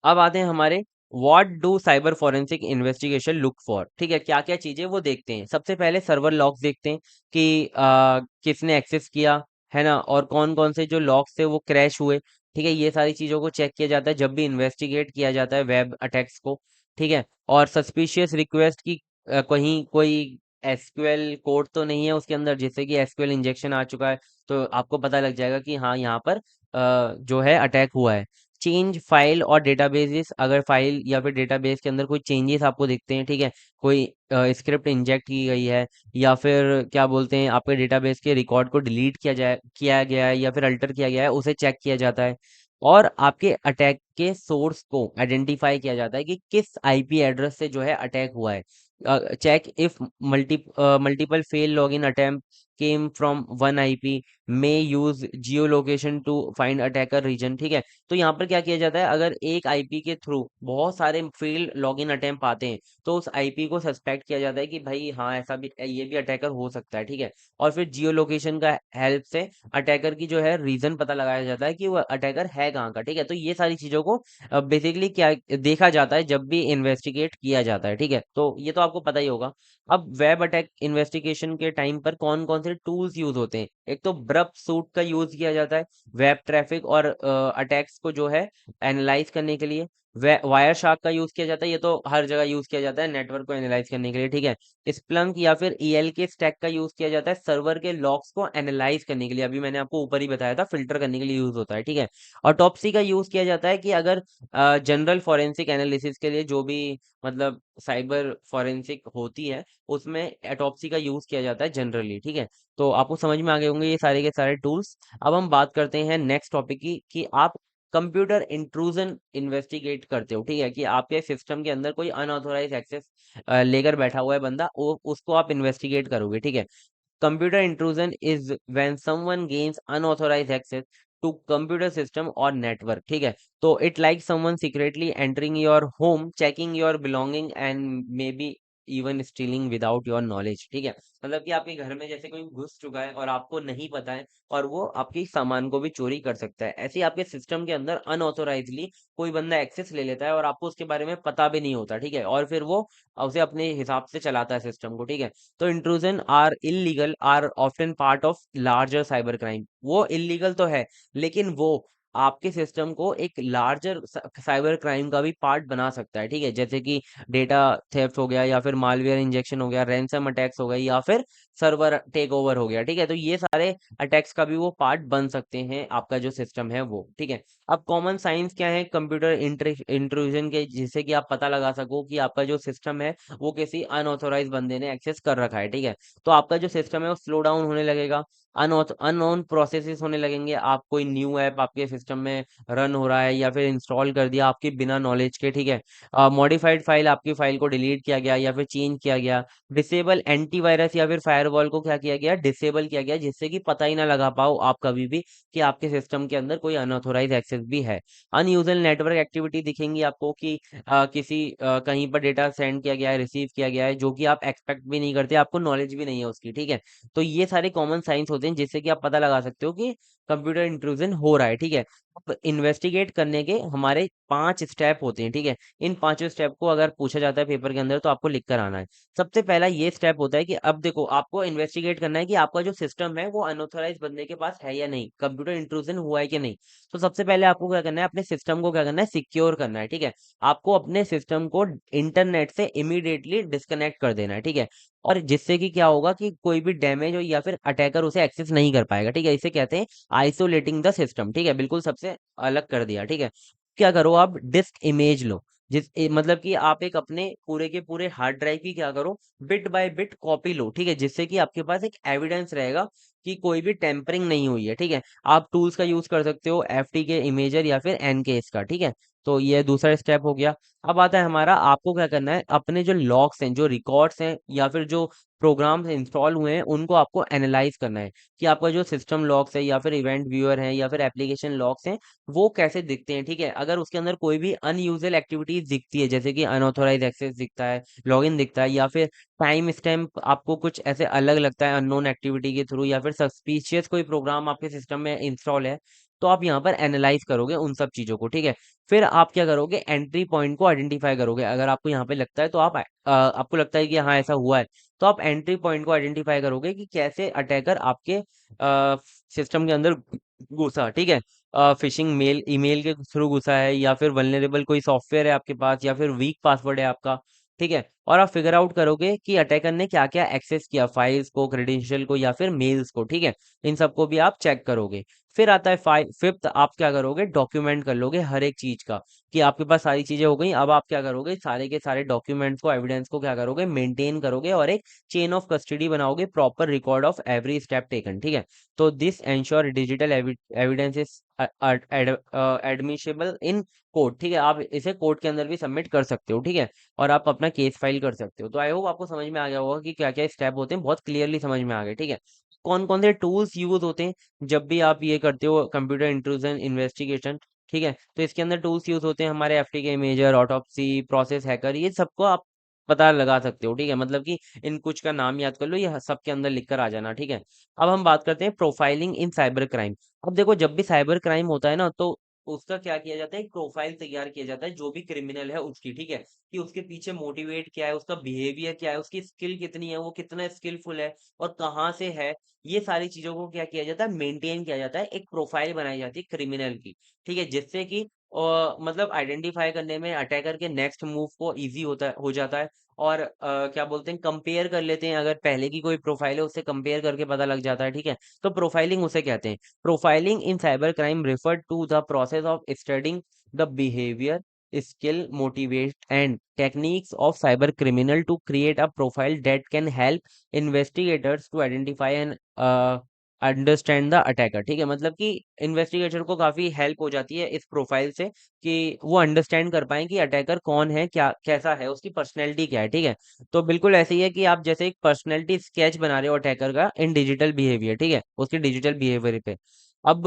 अब आते हैं हमारे what do cyber forensic investigation look for, ठीक है, क्या क्या चीजें वो देखते हैं। सबसे पहले सर्वर लॉग्स देखते हैं कि किसने एक्सेस किया, है ना, और कौन कौन से जो लॉग्स थे वो क्रैश हुए, ठीक है। ये सारी चीजों को चेक किया जाता है जब भी इन्वेस्टिगेट किया जाता है वेब अटैक्स को, ठीक है। और सस्पिशियस रिक्वेस्ट की कहीं कोई एसक्यूएल कोड तो नहीं है उसके अंदर, जिससे कि एसक्यूएल इंजेक्शन आ चुका है, तो आपको पता लग जाएगा कि हाँ यहाँ पर जो है अटैक हुआ है। चेंज फाइल और डेटाबेसेस, अगर फाइल या फिर डेटाबेस के अंदर कोई चेंजेस आपको दिखते हैं, ठीक है, कोई स्क्रिप्ट इंजेक्ट की गई है, या फिर क्या बोलते हैं आपके डेटाबेस के रिकॉर्ड को डिलीट किया गया है, या फिर अल्टर किया गया है, उसे चेक किया जाता है। और आपके अटैक के सोर्स को आइडेंटिफाई किया जाता है कि किस आईपी एड्रेस से जो है अटैक हुआ है। Check if multiple fail login attempt came from one IP, may use geolocation to find attacker region, ठीक है। तो यहाँ पर क्या किया जाता है, अगर एक आईपी के थ्रू बहुत सारे फेल्ड लॉगिन अटेम्प्ट आते हैं, तो उस आईपी को सस्पेक्ट किया जाता है कि भाई हाँ ऐसा भी, ये भी अटैकर हो सकता है, ठीक है। और फिर जियो लोकेशन का हेल्प से अटैकर की जो है रीजन पता लगाया जाता है कि वो अटैकर है कहाँ का, ठीक है। तो ये सारी चीजों को बेसिकली क्या देखा जाता है जब भी इन्वेस्टिगेट किया जाता है, ठीक है। तो ये तो आपको पता ही होगा। अब वेब अटैक इन्वेस्टिगेशन के टाइम पर कौन कौन से टूल्स यूज होते हैं, एक तो ब्रप सूट का यूज किया जाता है वेब ट्रैफिक और अटैक्स को जो है एनालाइज करने के लिए। वायर शार्क का यूज किया जाता है, ये तो हर जगह यूज किया जाता है नेटवर्क को एनालाइज करने के लिए, ठीक है। स्प्लंक या फिर ईएल के स्टैक का यूज किया जाता है सर्वर के लॉग्स को एनालाइज करने के लिए, अभी मैंने आपको ऊपर ही बताया था, फिल्टर करने के लिए यूज होता है, ठीक है। ऑटोप्सी का यूज किया जाता है कि अगर जनरल फॉरेंसिक एनालिसिस के लिए जो भी, मतलब साइबर फॉरेंसिक होती है, उसमें ऑटोप्सी का यूज किया जाता है जनरली, ठीक है। तो आपको समझ में आ गए होंगे ये सारे के सारे टूल्स। अब हम बात करते हैं नेक्स्ट टॉपिक की, कि आप कंप्यूटर इंट्रूजन इन्वेस्टिगेट करते हो, ठीक है, कि आपके सिस्टम के अंदर कोई अनऑथोराइज एक्सेस लेकर बैठा हुआ है बंदा, वो उसको आप इन्वेस्टिगेट करोगे, ठीक है। Computer intrusion is when someone gains unauthorized access to computer system or network, ठीक है। तो it like someone secretly entering your home, checking your belonging and maybe even stealing without your knowledge, ठीक है। मतलब कि आपके घर में जैसे कोई घुस चुका है और आपको नहीं पता है, और वो आपके सामान को भी चोरी कर सकता है। ऐसे ही आपके सिस्टम के अंदर अनऑथोराइजली कोई बंदा एक्सेस ले लेता है और आपको उसके बारे में पता भी नहीं होता, ठीक है, और फिर वो उसे अपने हिसाब से चलाता है सिस्टम को, ठीक है। तो intrusion are illegal, are often part of larger cyber crime. वो इलीगल तो है, लेकिन वो आपके सिस्टम को एक लार्जर साइबर क्राइम का भी पार्ट बना सकता है, ठीक है। जैसे कि डेटा थेफ्ट हो गया, या फिर मालवेयर इंजेक्शन हो गया, रैंसम अटैक्स हो गए, या फिर सर्वर टेक ओवर हो गया, ठीक है। तो ये सारे अटैक्स का भी वो पार्ट बन सकते हैं, आपका जो सिस्टम है वो, ठीक है। अब कॉमन साइंस क्या है कंप्यूटर इंट्रूजन के, जिससे कि आप पता लगा सको कि आपका जो सिस्टम है वो किसी अनऑथोराइज बंदे ने एक्सेस कर रखा है, ठीक है। तो आपका जो सिस्टम है वो स्लो डाउन होने लगेगा, अननोन प्रोसेसेस होने लगेंगे। आप कोई न्यू ऐप आपके सिस्टम में रन हो रहा है या फिर इंस्टॉल कर दिया आपके बिना नॉलेज के, ठीक है। मॉडिफाइड फाइल, आपकी फाइल को डिलीट किया गया या फिर चेंज किया गया। डिसेबल एंटीवायरस या फिर फायरवॉल को क्या किया गया, डिसेबल किया गया, जिससे कि पता ही ना लगा पाओ आप कभी भी कि आपके सिस्टम के अंदर कोई अनऑथोराइज एक्सेस भी है। अनयूजुअल नेटवर्क एक्टिविटी दिखेंगी आपको कि कहीं पर डेटा सेंड किया गया है, रिसीव किया गया है, जो कि आप एक्सपेक्ट भी नहीं करते, आपको नॉलेज भी नहीं है उसकी, ठीक है। तो ये सारे कॉमन साइंस होते हैं जिससे कि आप पता लगा सकते हो कि कंप्यूटर इंट्रूजन हो रहा है, ठीक है। अब इन्वेस्टिगेट करने के हमारे 5 स्टेप होते हैं, ठीक है। इन 5 स्टेप को अगर पूछा जाता है पेपर के अंदर तो आपको लिख कर आना है। सबसे पहला ये स्टेप होता है कि अब देखो, आपको इन्वेस्टिगेट करना है कि आपका जो सिस्टम है वो अनऑथराइज बंदे के पास है या नहीं, कंप्यूटर इंट्रूजन हुआ है कि नहीं। तो सबसे पहले आपको क्या करना है, अपने सिस्टम को क्या करना है, सिक्योर करना है, ठीक है। आपको अपने सिस्टम को इंटरनेट से इमीडिएटली डिस्कनेक्ट कर देना है, ठीक है। और जिससे कि क्या होगा कि कोई भी डैमेज हो या फिर अटैकर उसे एक्सेस नहीं कर पाएगा, ठीक है। इसे कहते हैं आइसोलेटिंग द सिस्टम, ठीक है। बिल्कुल सबसे अलग कर दिया, ठीक है। क्या करो, आप डिस्क इमेज लो, मतलब कि आप एक अपने पूरे के पूरे हार्ड ड्राइव की क्या करो, बिट बाय बिट कॉपी लो, ठीक है। जिससे कि आपके पास एक एविडेंस रहेगा कि कोई भी टेम्परिंग नहीं हुई है, ठीक है। आप टूल्स का यूज कर सकते हो, एफटी के इमेजर या फिर एनकेएस का, ठीक है। तो ये दूसरा स्टेप हो गया। अब आता है हमारा, आपको क्या करना है, अपने जो लॉग्स हैं, जो रिकॉर्ड्स हैं, या फिर जो प्रोग्राम्स इंस्टॉल हुए हैं, उनको आपको एनालाइज करना है कि आपका जो सिस्टम लॉग्स है या फिर इवेंट व्यूअर है या फिर एप्लीकेशन लॉग्स हैं वो कैसे दिखते हैं, ठीक है। अगर उसके अंदर कोई भी अनयूजुअल एक्टिविटीज दिखती है, जैसे कि अनऑथोराइज एक्सेस दिखता है, लॉगिन दिखता है, या फिर टाइम स्टैम्प आपको कुछ ऐसे अलग लगता है अननोन एक्टिविटी के थ्रू, या फिर सस्पिशियस कोई प्रोग्राम आपके सिस्टम में इंस्टॉल है, तो आप यहाँ पर एनालाइज करोगे उन सब चीजों को, ठीक है। फिर आप क्या करोगे, एंट्री पॉइंट को आइडेंटिफाई करोगे। अगर आपको यहाँ पे लगता है तो आपको लगता है कि हाँ ऐसा हुआ है, तो आप एंट्री पॉइंट को आइडेंटिफाई करोगे कि कैसे अटैकर आपके सिस्टम के अंदर घुसा, ठीक है। फिशिंग मेल, ईमेल के थ्रू घुसा है, या फिर वल्नरेबल कोई सॉफ्टवेयर है आपके पास, या फिर वीक पासवर्ड है आपका, ठीक है। और आप फिगर आउट करोगे कि अटैकर ने क्या क्या एक्सेस किया, फाइल्स को, क्रेडेंशियल को, या फिर मेल्स को, ठीक है। इन सबको भी आप चेक करोगे। फिर आता है फिफ्थ, आप क्या करोगे, डॉक्यूमेंट कर लोगे हर एक चीज का, कि आपके पास सारी चीजें हो गई। अब आप क्या करोगे, सारे के सारे डॉक्यूमेंट्स को, एविडेंस को क्या करोगे, मेंटेन करोगे, और एक चेन ऑफ कस्टडी बनाओगे, proper record of every step taken, ठीक है। तो this ensure digital evidence is admissible in court, ठीक है। आप इसे कोर्ट के अंदर भी सबमिट कर सकते हो, ठीक है। और आप अपना केस फाइल कर सकते हो। तो आई होप आपको समझ में आ गया होगा कि क्या क्या स्टेप होते हैं, बहुत क्लियरली समझ में आ गए, ठीक है। कौन कौन से टूल्स यूज होते हैं जब भी आप ये करते हो कंप्यूटर इंट्रूजन इन्वेस्टिगेशन, ठीक है। तो इसके अंदर टूल्स यूज होते हैं हमारे, FTK imager, autopsy, process hacker, ये सबको आप पता लगा सकते हो, ठीक है। मतलब कि इन कुछ का नाम याद कर लो, ये सबके अंदर लिख कर आ जाना, ठीक है। अब हम बात करते हैं प्रोफाइलिंग इन साइबर क्राइम। अब देखो, जब भी साइबर क्राइम होता है ना, तो उसका क्या किया जाता है, एक प्रोफाइल तैयार किया जाता है जो भी क्रिमिनल है उसकी, ठीक है। कि उसके पीछे मोटिवेट क्या है, उसका बिहेवियर क्या है, उसकी स्किल कितनी है, वो कितना स्किलफुल है, और कहाँ से है, ये सारी चीजों को क्या किया जाता है, मेंटेन किया जाता है। एक प्रोफाइल बनाई जाती है क्रिमिनल की, ठीक है। जिससे कि मतलब आइडेंटिफाई करने में अटैकर के नेक्स्ट मूव को इजी हो जाता है। और क्या बोलते हैं, कंपेयर कर लेते हैं, अगर पहले की कोई प्रोफाइल है उससे कंपेयर करके पता लग जाता है, ठीक है। तो प्रोफाइलिंग उसे कहते हैं। Profiling in cyber crime refer to the process of studying the behaviour, skill, motivate, and techniques of cyber criminal to create a profile that can help investigators to identify and understand the attacker, ठीक है। मतलब कि investigator को काफी help हो जाती है इस प्रोफाइल से, कि वो अंडरस्टैंड कर पाए कि अटैकर कौन है, क्या कैसा है, उसकी पर्सनैलिटी क्या है, ठीक है। तो बिल्कुल ऐसे ही है कि आप जैसे एक पर्सनैलिटी स्केच बना रहे हो अटैकर का इन डिजिटल बिहेवियर, ठीक है, उसके डिजिटल बिहेवियर पे। अब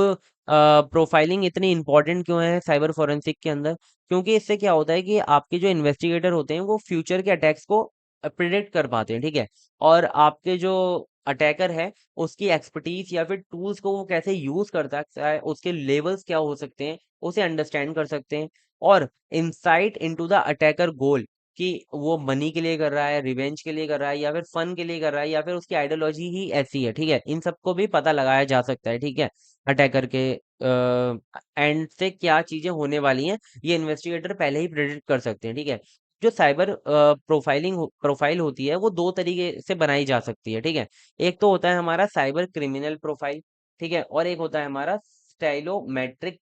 प्रोफाइलिंग इतनी इंपॉर्टेंट क्यों है साइबर फोरेंसिक के अंदर, क्योंकि इससे क्या होता है कि आपके जो इन्वेस्टिगेटर होते हैं वो फ्यूचर के अटैक्स को प्रिडिक्ट कर पाते हैं, ठीक है। और आपके जो अटैकर है उसकी एक्सपर्टीज या फिर टूल्स को वो कैसे यूज करता है, उसके लेवल्स क्या हो सकते हैं, उसे अंडरस्टैंड कर सकते हैं। और इंसाइट इनटू द अटैकर गोल, कि वो मनी के लिए कर रहा है, रिवेंज के लिए कर रहा है, या फिर फन के लिए कर रहा है, या फिर उसकी आइडियोलॉजी ही ऐसी है, ठीक है। इन सबको भी पता लगाया जा सकता है, ठीक है, अटैकर के एंड से क्या चीजें होने वाली हैं, ये इन्वेस्टिगेटर पहले ही प्रेडिक्ट कर सकते हैं, ठीक है। जो साइबर प्रोफाइल होती है वो दो तरीके से बनाई जा सकती है, ठीक है। एक तो होता है हमारा साइबर क्रिमिनल प्रोफाइल, ठीक है, और एक होता है हमारा स्टाइलोमेट्रिक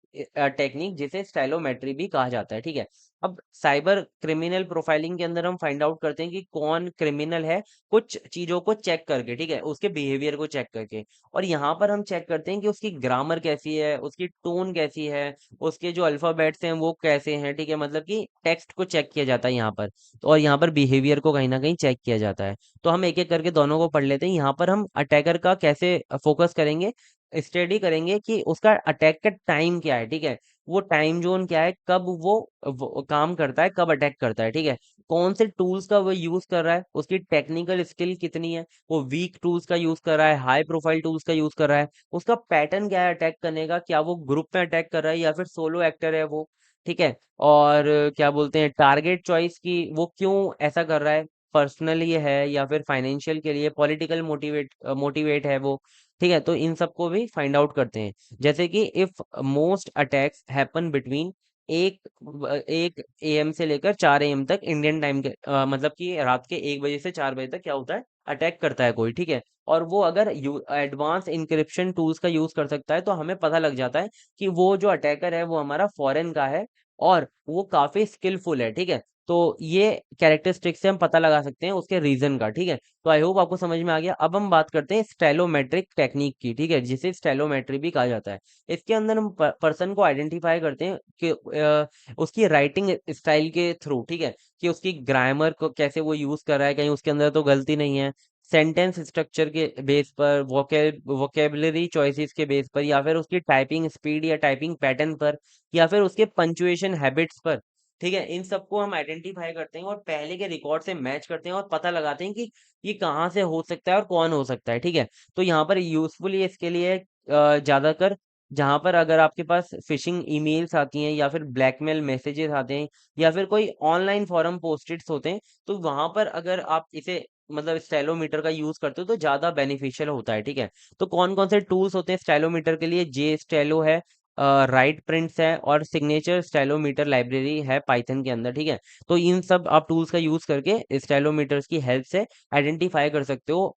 टेक्निक, जिसे स्टाइलोमेट्री भी कहा जाता है, ठीक है। अब साइबर क्रिमिनल प्रोफाइलिंग के अंदर हम फाइंड आउट करते हैं कि कौन क्रिमिनल है, कुछ चीजों को चेक करके, ठीक है, उसके बिहेवियर को चेक करके। और यहाँ पर हम चेक करते हैं कि उसकी ग्रामर कैसी है, उसकी टोन कैसी है, उसके जो अल्फाबेट्स हैं वो कैसे हैं, ठीक है, मतलब कि टेक्स्ट को चेक किया जाता है यहाँ पर। तो और यहाँ पर बिहेवियर को कहीं ना कहीं चेक किया जाता है। तो हम एक एक करके दोनों को पढ़ लेते हैं। यहाँ पर हम अटैकर का कैसे फोकस करेंगे, स्टडी करेंगे कि उसका अटैक का टाइम क्या है, ठीक है, वो टाइम जोन क्या है, कब वो काम करता है, कब अटैक करता है, ठीक है, कौन से टूल्स का वो यूज कर रहा है, उसकी टेक्निकल स्किल कितनी है, वो वीक टूल्स का यूज कर रहा है, हाई प्रोफाइल टूल्स का यूज कर रहा है, उसका पैटर्न क्या है अटैक करने का, क्या वो ग्रुप में अटैक कर रहा है या फिर सोलो एक्टर है वो, ठीक है। और क्या बोलते हैं, टारगेट चॉइस की, वो क्यों ऐसा कर रहा है, पर्सनली है या फिर फाइनेंशियल के लिए, पॉलिटिकल मोटिवेट है वो, ठीक है। तो इन सबको भी फाइंड आउट करते हैं। जैसे कि if most attacks happen between एक एएम से लेकर 4 AM तक इंडियन टाइम के, मतलब कि रात के 1 बजे से 4 बजे तक क्या होता है, अटैक करता है कोई, ठीक है। और वो अगर एडवांस इंक्रिप्शन टूल्स का यूज कर सकता है, तो हमें पता लग जाता है कि वो जो अटैकर है वो हमारा फॉरेन का है, और वो काफी स्किलफुल है, ठीक है। तो ये कैरेक्टरिस्टिक्स से हम पता लगा सकते हैं उसके रीजन का, ठीक है। तो आई होप आपको समझ में आ गया। अब हम बात करते हैं स्टाइलोमेट्रिक टेक्निक की, ठीक है, जिसे स्टाइलोमेट्री भी कहा जाता है। इसके अंदर हम पर्सन को आइडेंटिफाई करते हैं कि उसकी राइटिंग स्टाइल के थ्रू, ठीक है, कि उसकी ग्रामर को कैसे वो यूज कर रहा है, कहीं उसके अंदर तो गलती नहीं है, सेंटेंस स्ट्रक्चर के बेस पर, वोकेबलरी चॉइसेस के बेस पर, या फिर उसकी टाइपिंग स्पीड या टाइपिंग पैटर्न पर, या फिर उसके पंचुएशन हैबिट्स पर, ठीक है। इन सबको हम आइडेंटिफाई करते हैं और पहले के रिकॉर्ड से मैच करते हैं और पता लगाते हैं कि ये कहाँ से हो सकता है और कौन हो सकता है, ठीक है। तो यहाँ पर यूजफुल ये इसके लिए ज्यादातर, जहां पर अगर आपके पास फिशिंग ईमेल्स आती हैं, या फिर ब्लैकमेल मैसेजेस आते हैं, या फिर कोई ऑनलाइन फॉरम पोस्टेड्स होते हैं, तो वहां पर अगर आप इसे मतलब स्टाइलोमीटर का यूज करते हो तो ज्यादा बेनिफिशियल होता है, ठीक है। तो कौन कौन से टूल्स होते हैं स्टाइलोमीटर के लिए, जे स्टाइलो है, राइट प्रिंट्स है, और सिग्नेचर स्टाइलोमीटर लाइब्रेरी है पाइथन के अंदर, ठीक है। तो इन सब आप टूल्स का यूज करके स्टाइलोमीटर्स की हेल्प से आइडेंटिफाई कर सकते हो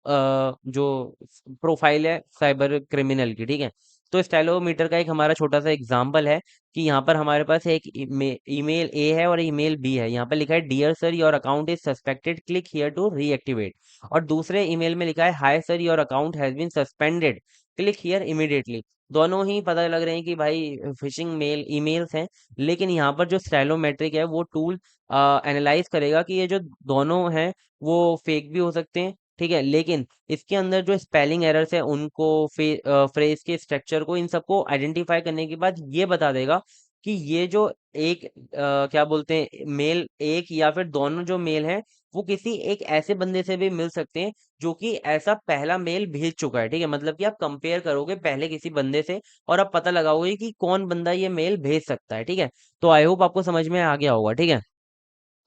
जो प्रोफाइल है साइबर क्रिमिनल की, ठीक है। तो स्टाइलोमीटर का एक हमारा छोटा सा एग्जांपल है कि यहाँ पर हमारे पास एक ईमेल ए है और ईमेल बी है। यहाँ पर लिखा है dear sir your account is suspected, click here to reactivate. और दूसरे ईमेल में लिखा है hi sir your account has been suspended, click here immediately. दोनों ही पता लग रहे हैं कि भाई फिशिंग मेल ईमेल्स हैं, लेकिन यहाँ पर जो स्टाइलोमेट्रिक है वो टूल एनालाइज करेगा कि ये जो दोनों हैं वो फेक भी हो सकते हैं, ठीक है, लेकिन इसके अंदर जो स्पेलिंग एरर्स है उनको, फ्रेज के स्ट्रक्चर को, इन सबको आइडेंटिफाई करने के बाद ये बता देगा कि ये जो एक क्या बोलते हैं मेल, एक या फिर दोनों जो मेल हैं वो किसी एक ऐसे बंदे से भी मिल सकते हैं जो कि ऐसा पहला मेल भेज चुका है, ठीक है। मतलब कि आप कंपेयर करोगे पहले किसी बंदे से और आप पता लगाओगे कि कौन बंदा ये मेल भेज सकता है, ठीक है। तो आई होप आपको समझ में आ गया होगा, ठीक है।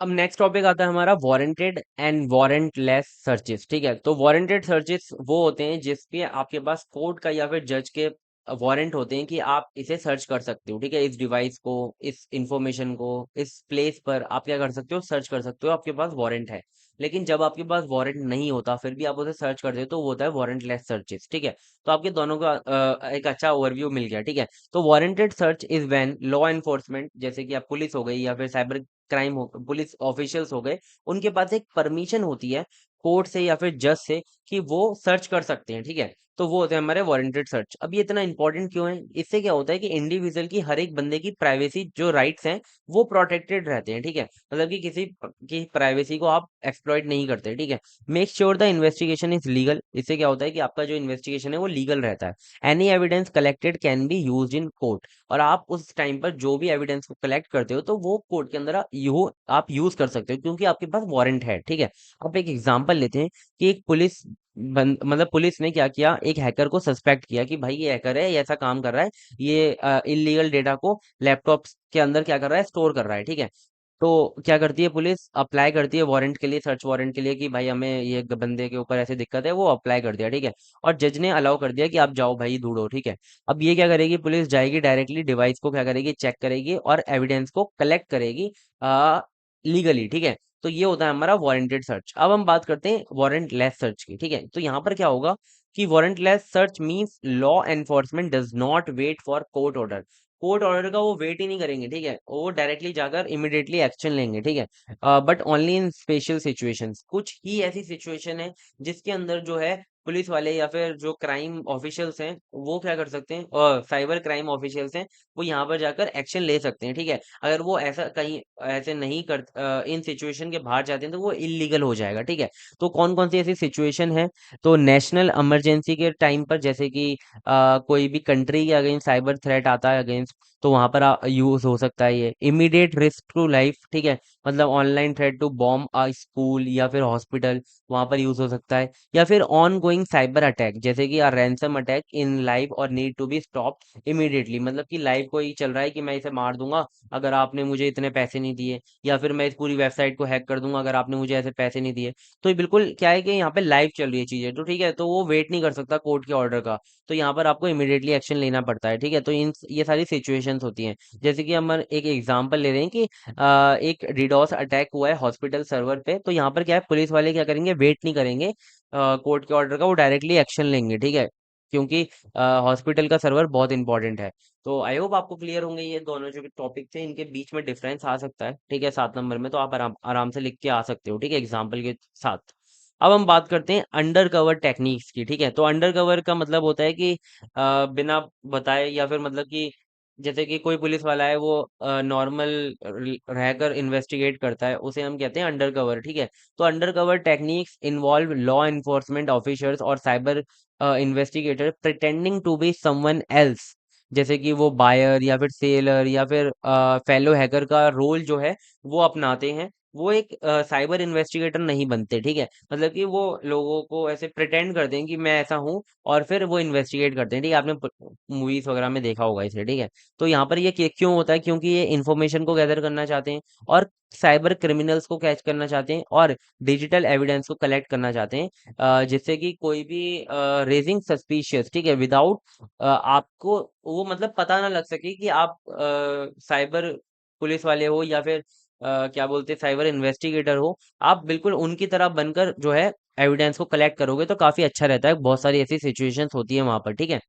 अब नेक्स्ट टॉपिक आता है हमारा वारंटेड एंड वारंटलेस सर्चेस, ठीक है। तो वारंटेड सर्चेस वो होते हैं जिसपे आपके पास कोर्ट का या फिर जज के वारंट होते हैं कि आप इसे सर्च कर सकते हो, ठीक है, इस डिवाइस को, इस इंफॉर्मेशन को, इस प्लेस पर आप क्या कर सकते हो, सर्च कर सकते हो, आपके पास वारंट है। लेकिन जब आपके पास वारंट नहीं होता फिर भी आप उसे सर्च करते हो तो वो होता है वारंटलेस सर्चेस, ठीक है। तो आपके दोनों का एक अच्छा ओवरव्यू मिल गया, ठीक है। तो warranted search is when law enforcement, जैसे कि आप पुलिस हो गई या फिर साइबर क्राइम हो, पुलिस ऑफिशियल्स हो गए, उनके पास एक परमिशन होती है कोर्ट से या फिर जज से कि वो सर्च कर सकते हैं, ठीक है। तो वो होते हैं हमारे वारंटेड सर्च। अब ये इतना इंपॉर्टेंट क्यों है, इससे क्या होता है कि इंडिविजुअल की, हर एक बंदे की प्राइवेसी जो राइट्स हैं वो प्रोटेक्टेड रहते हैं, ठीक है। मतलब कि किसी की प्राइवेसी को आप एक्सप्लॉइट नहीं करते, ठीक है। Make sure the investigation is legal, इससे क्या होता है कि आपका जो इन्वेस्टिगेशन है वो लीगल रहता है। Any evidence collected can be used in court, और आप उस टाइम पर जो भी एविडेंस को कलेक्ट करते हो तो वो कोर्ट के अंदर आप यूज कर सकते हो क्योंकि आपके पास वारंट है, ठीक है। आप एक एग्जांपल लेते हैं कि एक मतलब पुलिस ने क्या किया, एक हैकर को सस्पेक्ट किया कि भाई ये हैकर है, ये ऐसा काम कर रहा है, ये इलीगल डेटा को लैपटॉप के अंदर क्या कर रहा है, स्टोर कर रहा है, ठीक है। तो क्या करती है पुलिस, अप्लाई करती है वारंट के लिए, सर्च वारंट के लिए कि भाई हमें ये बंदे के ऊपर ऐसे दिक्कत है, वो अप्लाई कर दिया, ठीक है। और जज ने अलाउ कर दिया कि आप जाओ भाई ढूंढो, ठीक है। अब ये क्या करेगी, पुलिस जाएगी डायरेक्टली डिवाइस को क्या करेगी, चेक करेगी और एविडेंस को कलेक्ट करेगी लीगली, ठीक है। तो ये होता है हमारा वारंटेड सर्च। अब हम बात करते हैं वारंट लेस सर्च की, ठीक है। तो यहाँ पर क्या होगा कि warrantless search means law enforcement does not wait for court order. Court order का वो वेट ही नहीं करेंगे, ठीक है, वो डायरेक्टली जाकर इमिडिएटली एक्शन लेंगे, ठीक है। But only in special situations, कुछ ही ऐसी सिचुएशन है जिसके अंदर जो है पुलिस वाले या फिर जो क्राइम ऑफिशियल्स हैं वो क्या कर सकते हैं, और साइबर क्राइम ऑफिशियल्स हैं, वो यहाँ पर जाकर एक्शन ले सकते हैं, ठीक है। अगर वो ऐसा कहीं ऐसे नहीं कर इन सिचुएशन के बाहर जाते हैं तो वो इलीगल हो जाएगा, ठीक है। तो कौन कौन सी ऐसी सिचुएशन है, तो नेशनल इमरजेंसी के टाइम पर, जैसे कि कोई भी कंट्री के अगेंस्ट साइबर थ्रेट आता है अगेंस्ट, तो वहां पर यूज हो सकता है ये। इमीडिएट रिस्क टू लाइफ, ठीक है, मतलब online threat to bomb a school या फिर हॉस्पिटल, वहां पर यूज हो सकता है। या फिर ऑन गोइंग साइबर अटैक, जैसे कि रैंसम अटैक इन लाइव और need to be stop immediately, मतलब कि लाइव कोई चल रहा है कि मैं इसे मार दूंगा अगर आपने मुझे इतने पैसे नहीं दिए, या फिर मैं इस पूरी वेबसाइट को हैक कर दूंगा अगर आपने मुझे ऐसे पैसे नहीं दिए। तो ये बिल्कुल क्या है कि यहाँ पे लाइव चल रही है चीजें, तो ठीक है, तो वो वेट नहीं कर सकता कोर्ट के ऑर्डर का, तो यहाँ पर आपको इमीडिएटली एक्शन लेना पड़ता है, ठीक है। तो इन ये सारी सिचुएशंस होती हैं। जैसे कि हम एक एग्जांपल ले रहे हैं कि एक डिडोस अटैक हुआ है हॉस्पिटल सर्वर पे, तो यहाँ पर क्या है, पुलिस वाले क्या करेंगे, वेट नहीं करेंगे कोर्ट के ऑर्डर का, वो डायरेक्टली एक्शन लेंगे, ठीक है, क्योंकि हॉस्पिटल का सर्वर बहुत इंपॉर्टेंट है। तो आई होप आपको क्लियर होंगे ये दोनों जो टॉपिक थे, इनके बीच में डिफरेंस आ सकता है, ठीक है, 7 नंबर में, तो आप आराम आराम से लिख के आ सकते हो, ठीक है, एग्जाम्पल के साथ। अब हम बात करते हैं अंडर कवर टेक्निक्स की, ठीक है। तो अंडर कवर का मतलब होता है कि बिना बताए, या फिर मतलब कि जैसे कि कोई पुलिस वाला है वो नॉर्मल रहकर इन्वेस्टिगेट करता है, उसे हम कहते हैं अंडर कवर, ठीक है। तो under cover techniques involve law enforcement officers और cyber investigator pretending to be someone else, जैसे कि वो बायर या फिर सेलर या फिर फेलो हैकर का रोल जो है वो अपनाते हैं। वो एक साइबर इन्वेस्टिगेटर नहीं बनते, ठीक है, मतलब कि वो लोगों को ऐसे प्रिटेंड करते हैं कि मैं ऐसा हूँ, और फिर वो इन्वेस्टिगेट करते हैं, ठीक है। आपने मूवीज वगैरह में देखा होगा इसे, ठीक है। तो यहाँ पर ये क्यों होता है, क्योंकि ये इन्फॉर्मेशन को गैदर करना चाहते हैं और साइबर क्रिमिनल्स को कैच करना चाहते हैं और डिजिटल एविडेंस को कलेक्ट करना चाहते हैं, जिससे कि कोई भी रेजिंग सस्पिशियस, ठीक है, विदाउट आपको वो मतलब पता ना लग सके कि आप साइबर पुलिस वाले हो या फिर क्या बोलते हैं साइबर इन्वेस्टिगेटर हो। आप बिल्कुल उनकी तरह बनकर जो है एविडेंस को कलेक्ट करोगे तो काफी अच्छा रहता है। बहुत सारी ऐसी सिचुएशंस होती है वहां पर, ठीक है।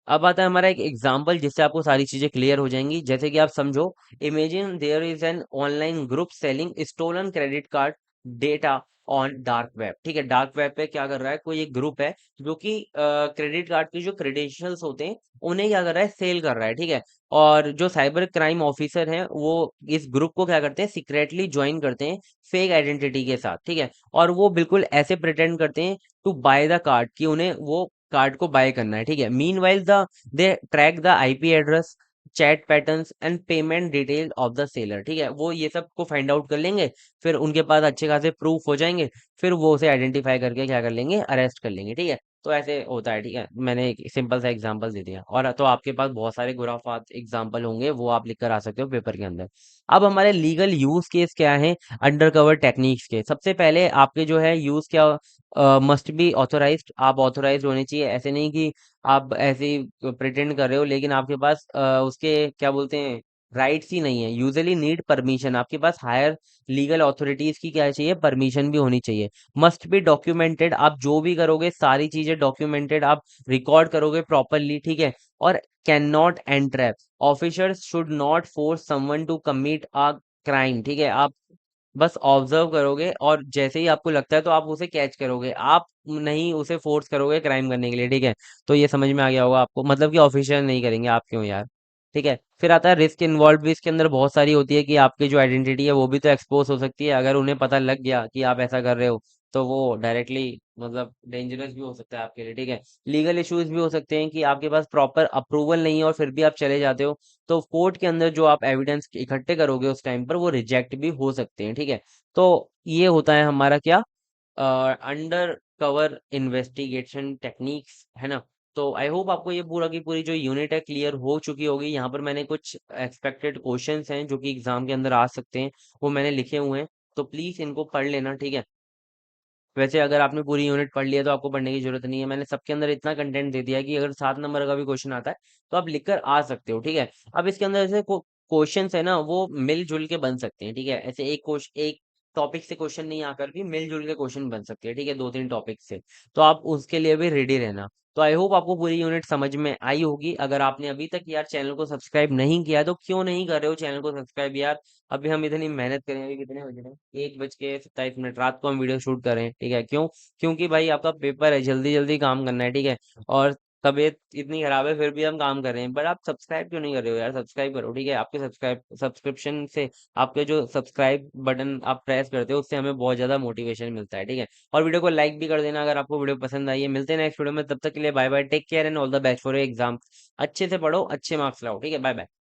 अब आता है हमारा एक एग्जाम्पल जिससे आपको सारी चीजें क्लियर हो जाएंगी। जैसे कि आप समझो, imagine there is an online group selling stolen credit card data on dark web, ठीक है। डार्क वेब पे क्या कर रहा है, कोई एक ग्रुप है जो कि क्रेडिट कार्ड के जो क्रेडेंशियल्स होते हैं उन्हें क्या कर रहा है, सेल कर रहा है, ठीक है। और जो साइबर क्राइम ऑफिसर हैं वो इस ग्रुप को क्या करते हैं, सीक्रेटली ज्वाइन करते हैं फेक आइडेंटिटी के साथ, ठीक है। और वो बिल्कुल ऐसे प्रिटेंड करते हैं टू बाय द कार्ड कि उन्हें वो कार्ड को बाय करना है, ठीक है। Meanwhile they track the IP address, chat patterns and payment detail of the seller, ठीक है। वो ये सब को फाइंड आउट कर लेंगे, फिर उनके पास अच्छे खासे प्रूफ हो जाएंगे, फिर वो उसे आइडेंटिफाई करके क्या कर लेंगे, अरेस्ट कर लेंगे, ठीक है। तो ऐसे होता है, ठीक है। मैंने एक सिंपल सा एग्जांपल दे दिया, और तो आपके पास बहुत सारे गुराफात एग्जांपल होंगे, वो आप लिख कर आ सकते हो पेपर के अंदर। अब हमारे लीगल यूज केस क्या है अंडर कवर टेक्निक्स के। सबसे पहले आपके जो है यूज क्या, मस्ट बी ऑथोराइज्ड, आप ऑथोराइज्ड होने चाहिए। ऐसे नहीं कि आप ऐसे ही प्रिटेंड कर रहे हो लेकिन आपके पास उसके क्या बोलते हैं राइट्स ही नहीं है। यूजुअली नीड परमिशन, आपके पास हायर लीगल अथॉरिटीज की क्या चाहिए, परमिशन भी होनी चाहिए। मस्ट बी डॉक्यूमेंटेड, आप जो भी करोगे सारी चीजें डॉक्यूमेंटेड आप रिकॉर्ड करोगे प्रॉपरली, ठीक है। और can not entrap, officers should not force someone to commit a crime, ठीक है। आप बस ऑब्जर्व करोगे और जैसे ही आपको लगता है तो आप उसे कैच करोगे, आप नहीं उसे फोर्स करोगे क्राइम करने के लिए, ठीक है। तो ये समझ में आ गया होगा आपको, मतलब कि ऑफिशियल नहीं करेंगे, आप क्यों यार, ठीक है। फिर आता है रिस्क इन्वॉल्व भी इसके अंदर बहुत सारी होती है कि आपकी जो आइडेंटिटी है वो भी तो एक्सपोज हो सकती है। अगर उन्हें पता लग गया कि आप ऐसा कर रहे हो तो वो डायरेक्टली मतलब डेंजरस भी हो सकता है आपके लिए, ठीक है। लीगल इश्यूज भी हो सकते हैं कि आपके पास प्रॉपर अप्रूवल नहीं है और फिर भी आप चले जाते हो, तो कोर्ट के अंदर जो आप एविडेंस इकट्ठे करोगे उस टाइम पर वो रिजेक्ट भी हो सकते हैं, ठीक है। तो ये होता है हमारा क्या, अंडर कवर इन्वेस्टिगेशन टेक्निक्स, है ना। तो आई होप आपको ये पूरा की पूरी जो यूनिट है क्लियर हो चुकी होगी। यहाँ पर मैंने कुछ एक्सपेक्टेड क्वेश्चंस हैं जो कि एग्जाम के अंदर आ सकते हैं, वो मैंने लिखे हुए हैं, तो प्लीज इनको पढ़ लेना, ठीक है। वैसे अगर आपने पूरी यूनिट पढ़ लिया तो आपको पढ़ने की जरूरत नहीं है, मैंने सबके अंदर इतना कंटेंट दे दिया है कि अगर 7 नंबर का भी क्वेश्चन आता है तो आप लिख कर आ सकते हो, ठीक है। अब इसके अंदर ऐसे क्वेश्चन है ना, वो मिलजुल के बन सकते हैं, ठीक है। ऐसे एक क्वेश्चन, एक टॉपिक से क्वेश्चन नहीं आकर भी मिलजुल के क्वेश्चन बन सकते हैं, ठीक है, 2-3 टॉपिक से। तो आप उसके लिए भी रेडी रहना। तो आई होप आपको पूरी यूनिट समझ में आई होगी। अगर आपने अभी तक यार चैनल को सब्सक्राइब नहीं किया है, तो क्यों नहीं कर रहे हो चैनल को सब्सक्राइब यार। अभी हम इतनी मेहनत करें, अभी कितने बज रहे हैं, 1:27 रात को हम वीडियो शूट कर रहे हैं, ठीक है। क्यों? क्योंकि भाई आपका पेपर है, जल्दी जल्दी काम करना है, ठीक है। और तबीयत इतनी खराब है फिर भी हम काम कर रहे हैं, बट आप सब्सक्राइब क्यों नहीं कर रहे हो यार, सब्सक्राइब करो, ठीक है। आपके सब्सक्रिप्शन से, आपके जो सब्सक्राइब बटन आप प्रेस करते हो, उससे हमें बहुत ज्यादा मोटिवेशन मिलता है, ठीक है। और वीडियो को लाइक भी कर देना अगर आपको वीडियो पसंद आई है। मिलते हैं नेक्स्ट वीडियो में, तब तक के लिए bye bye, take care and all the best for your exam. अच्छे से पढ़ो, अच्छे मार्क्स लाओ, ठीक है, बाय बाय।